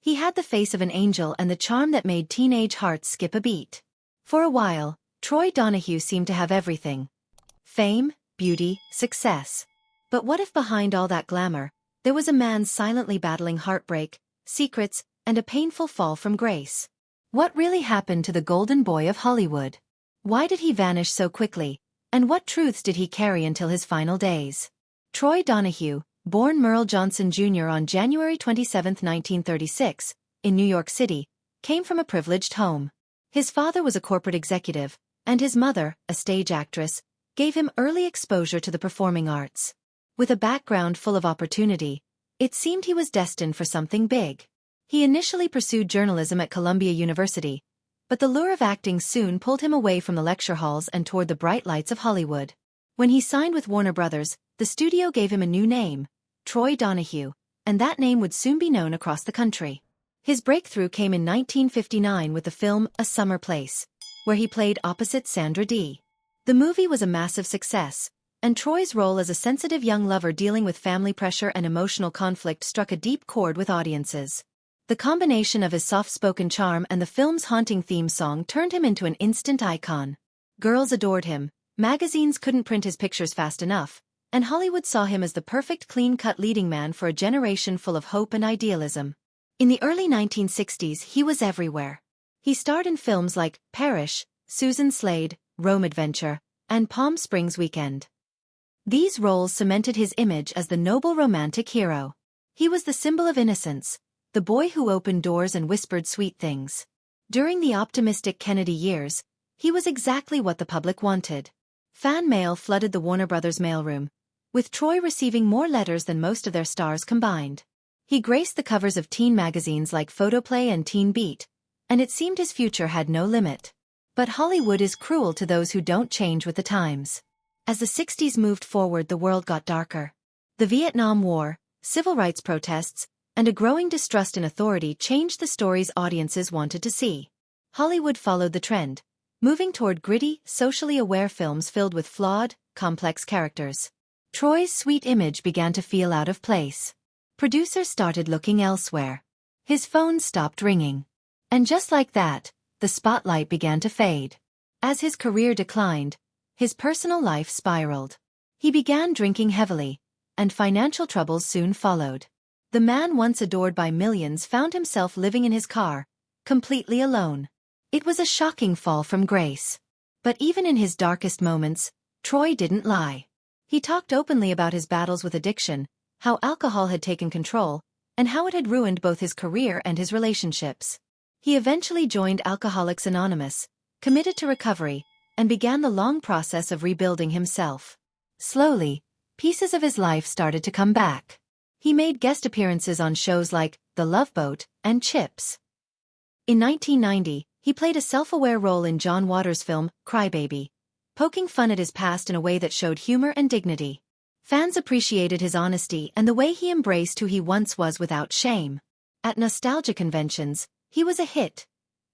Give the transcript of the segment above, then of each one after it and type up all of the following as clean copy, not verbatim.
He had the face of an angel and the charm that made teenage hearts skip a beat. For a while, Troy Donahue seemed to have everything. Fame, beauty, success. But what if behind all that glamour, there was a man silently battling heartbreak, secrets, and a painful fall from grace? What really happened to the golden boy of Hollywood? Why did he vanish so quickly, and what truths did he carry until his final days? Troy Donahue, born Merle Johnson Jr. on January 27, 1936, in New York City, came from a privileged home. His father was a corporate executive, and his mother, a stage actress, gave him early exposure to the performing arts. With a background full of opportunity, it seemed he was destined for something big. He initially pursued journalism at Columbia University, but the lure of acting soon pulled him away from the lecture halls and toward the bright lights of Hollywood. When he signed with Warner Brothers, the studio gave him a new name, Troy Donahue, and that name would soon be known across the country. His breakthrough came in 1959 with the film A Summer Place, where he played opposite Sandra Dee. The movie was a massive success, and Troy's role as a sensitive young lover dealing with family pressure and emotional conflict struck a deep chord with audiences. The combination of his soft-spoken charm and the film's haunting theme song turned him into an instant icon. Girls adored him, magazines couldn't print his pictures fast enough, and Hollywood saw him as the perfect clean-cut leading man for a generation full of hope and idealism. In the early 1960s, he was everywhere. He starred in films like Parrish, Susan Slade, Rome Adventure, and Palm Springs Weekend. These roles cemented his image as the noble romantic hero. He was the symbol of innocence, the boy who opened doors and whispered sweet things. During the optimistic Kennedy years, he was exactly what the public wanted. Fan mail flooded the Warner Brothers mailroom, with Troy receiving more letters than most of their stars combined. He graced the covers of teen magazines like Photoplay and Teen Beat, and it seemed his future had no limit. But Hollywood is cruel to those who don't change with the times. As the 60s moved forward, the world got darker. The Vietnam War, civil rights protests, and a growing distrust in authority changed the stories audiences wanted to see. Hollywood followed the trend, moving toward gritty, socially aware films filled with flawed, complex characters. Troy's sweet image began to feel out of place. Producers started looking elsewhere. His phone stopped ringing. And just like that, the spotlight began to fade. As his career declined, his personal life spiraled. He began drinking heavily, and financial troubles soon followed. The man once adored by millions found himself living in his car, completely alone. It was a shocking fall from grace. But even in his darkest moments, Troy didn't lie. He talked openly about his battles with addiction, how alcohol had taken control, and how it had ruined both his career and his relationships. He eventually joined Alcoholics Anonymous, committed to recovery, and began the long process of rebuilding himself. Slowly, pieces of his life started to come back. He made guest appearances on shows like The Love Boat and Chips. In 1990, he played a self-aware role in John Waters' film, Cry Baby, poking fun at his past in a way that showed humor and dignity. Fans appreciated his honesty and the way he embraced who he once was without shame. At nostalgia conventions, he was a hit.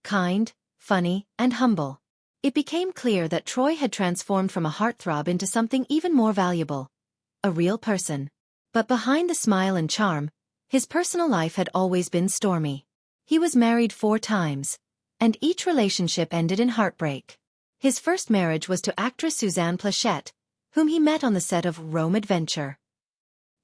Kind, funny, and humble. It became clear that Troy had transformed from a heartthrob into something even more valuable. A real person. But behind the smile and charm, his personal life had always been stormy. He was married 4 times, and each relationship ended in heartbreak. His first marriage was to actress Suzanne Plachette, whom he met on the set of Rome Adventure.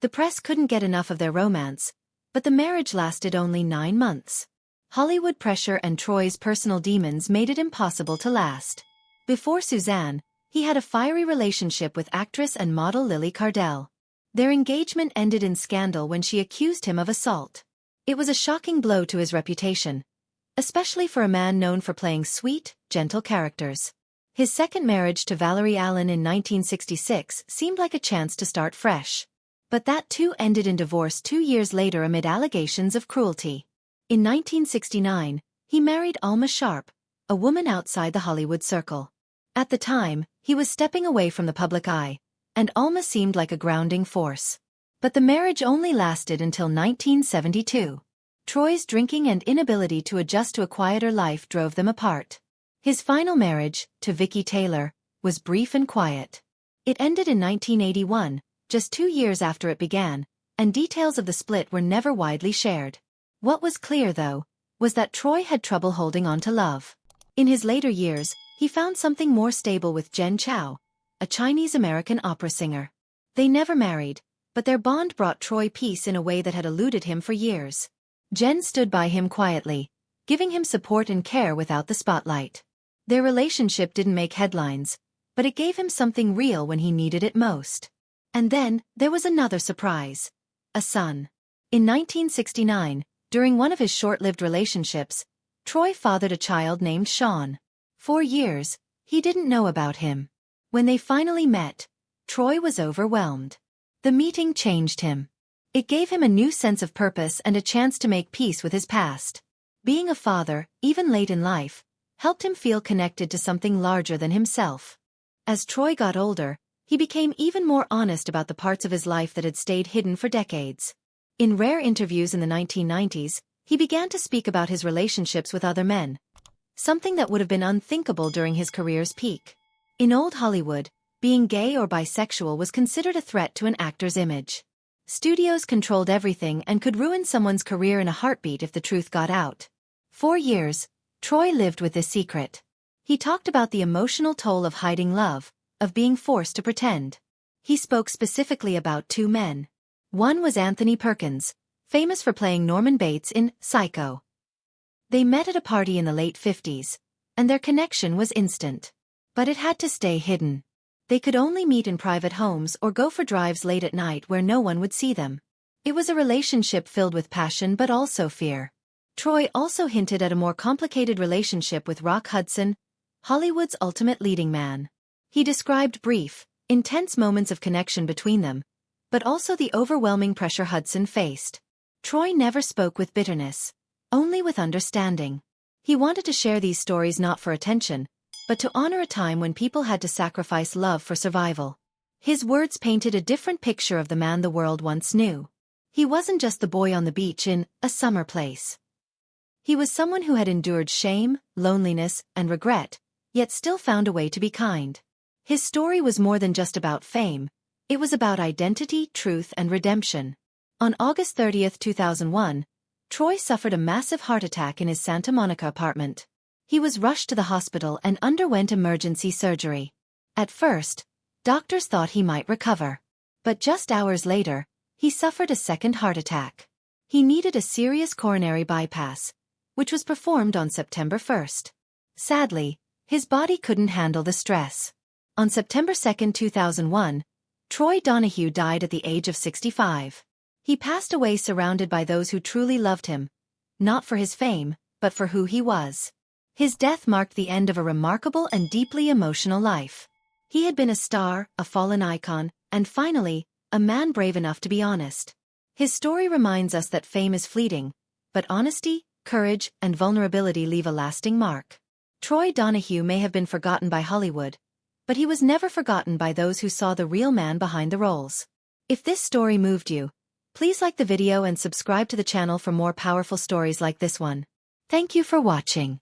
The press couldn't get enough of their romance, but the marriage lasted only 9 months. Hollywood pressure and Troy's personal demons made it impossible to last. Before Suzanne, he had a fiery relationship with actress and model Lily Cardell. Their engagement ended in scandal when she accused him of assault. It was a shocking blow to his reputation, especially for a man known for playing sweet, gentle characters. His second marriage to Valerie Allen in 1966 seemed like a chance to start fresh. But that too ended in divorce 2 years later amid allegations of cruelty. In 1969, he married Alma Sharp, a woman outside the Hollywood circle. At the time, he was stepping away from the public eye, and Alma seemed like a grounding force. But the marriage only lasted until 1972. Troy's drinking and inability to adjust to a quieter life drove them apart. His final marriage, to Vicki Taylor, was brief and quiet. It ended in 1981, just 2 years after it began, and details of the split were never widely shared. What was clear, though, was that Troy had trouble holding on to love. In his later years, he found something more stable with Jen Chow, a Chinese-American opera singer. They never married, but their bond brought Troy peace in a way that had eluded him for years. Jen stood by him quietly, giving him support and care without the spotlight. Their relationship didn't make headlines, but it gave him something real when he needed it most. And then, there was another surprise. A son. In 1969, during one of his short-lived relationships, Troy fathered a child named Sean. For years, he didn't know about him. When they finally met, Troy was overwhelmed. The meeting changed him. It gave him a new sense of purpose and a chance to make peace with his past. Being a father, even late in life, helped him feel connected to something larger than himself. As Troy got older, he became even more honest about the parts of his life that had stayed hidden for decades. In rare interviews in the 1990s, he began to speak about his relationships with other men, something that would have been unthinkable during his career's peak. In old Hollywood, being gay or bisexual was considered a threat to an actor's image. Studios controlled everything and could ruin someone's career in a heartbeat if the truth got out. For years, Troy lived with this secret. He talked about the emotional toll of hiding love, of being forced to pretend. He spoke specifically about two men. One was Anthony Perkins, famous for playing Norman Bates in Psycho. They met at a party in the late 50s, and their connection was instant. But it had to stay hidden. They could only meet in private homes or go for drives late at night where no one would see them. It was a relationship filled with passion but also fear. Troy also hinted at a more complicated relationship with Rock Hudson, Hollywood's ultimate leading man. He described brief, intense moments of connection between them, but also the overwhelming pressure Hudson faced. Troy never spoke with bitterness, only with understanding. He wanted to share these stories not for attention, but to honor a time when people had to sacrifice love for survival. His words painted a different picture of the man the world once knew. He wasn't just the boy on the beach in A Summer Place. He was someone who had endured shame, loneliness, and regret, yet still found a way to be kind. His story was more than just about fame. It was about identity, truth, and redemption. On August 30, 2001, Troy suffered a massive heart attack in his Santa Monica apartment. He was rushed to the hospital and underwent emergency surgery. At first, doctors thought he might recover. But just hours later, he suffered a second heart attack. He needed a serious coronary bypass, which was performed on September 1st. Sadly, his body couldn't handle the stress. On September 2, 2001, Troy Donahue died at the age of 65. He passed away surrounded by those who truly loved him, not for his fame, but for who he was. His death marked the end of a remarkable and deeply emotional life. He had been a star, a fallen icon, and finally, a man brave enough to be honest. His story reminds us that fame is fleeting, but honesty, courage, and vulnerability leave a lasting mark. Troy Donahue may have been forgotten by Hollywood, but he was never forgotten by those who saw the real man behind the roles. If this story moved you, please like the video and subscribe to the channel for more powerful stories like this one. Thank you for watching.